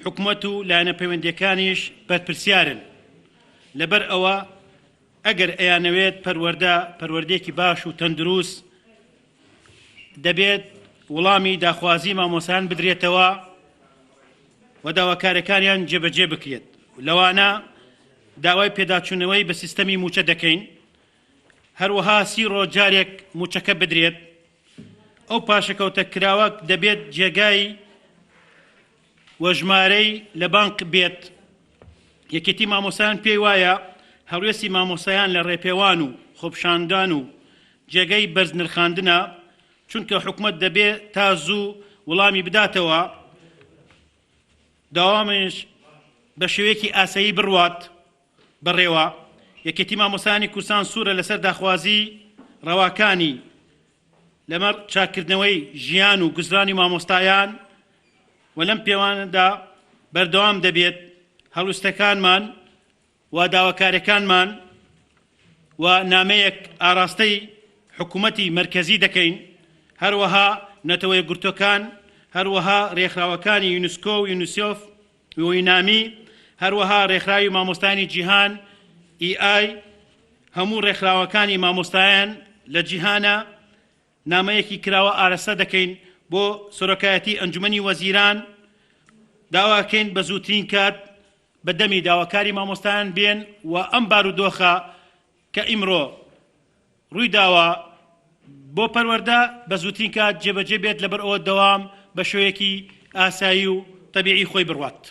حکومەت و لایەنە پەیوەندیەکانیش بەرپرسیارن لەبەر ئەوە ئەگەر ئەیانەوێت پەروەردەیەکی باش و تەندروست دەبێت وەڵامی داخوازی مامۆسایان بدرێتەوە و داواکاریەکانیان جێبەجێ بکرێت. لەوانە داوای پێداچوونەوەی بە سیستەمی موچە دەکەین، هەروەها 30 ڕۆژ جارێک موچەکە بدرێت. ئەو پاشەکەوتە کراوە دەبێت جێگای وەژمارەی لە بانک بێت. یەکێتی مامۆسایان پێی وایە هەڵوێستی مامۆسایان لە ڕێپێوان و خۆپشاندان و جێگەی بەرز نرخاندنە، چونکە حکومەت دەبێت تا زوو وەڵامی بداتەوە، داوامش بە شێوەیەکی ئاسایی بڕوات بەڕێوە. یەکێتی مامۆسایانی کوردستان سوورە لەسەر داخوازی ڕەواکانی لەمەڕ چاکردنەوەی ژیان و گوزرانی مامۆستایان و لەم پێوانەدا بەردەوام دەبێت هەڵوێستەکانمان و داواکاریەکانمان و نامەیەک ئاراستەی حکوومەتی مەرکەزی دەکەین، هەروەها نەتەوە یەکگرتووەکان، هەروەها ڕێکخراوەکانی یونسکۆ و یونیسۆف و یونامی، هەروەها ڕێکخراوی مامۆستایانی جیهان EI، هەموو ڕێکخراوەکانی مامۆستایان لە جیهانە نامەیەکی کراوە ئارەسە دەکەین بۆ سۆرۆکایەتی ئەنجومەنی وەزیران، داواکەین بە زووترین کات بەدەمی داواکاری مامۆستایان بێن و ئەم بارودۆخە کە ئیمڕۆ ڕووی داوە بۆ پەروەردە بە زووترین کات جێبەجێ بێت، لەبەر ئەوە دەوام بە شێوەیەکی ئاسایی و تەبیعی خۆی بڕوات.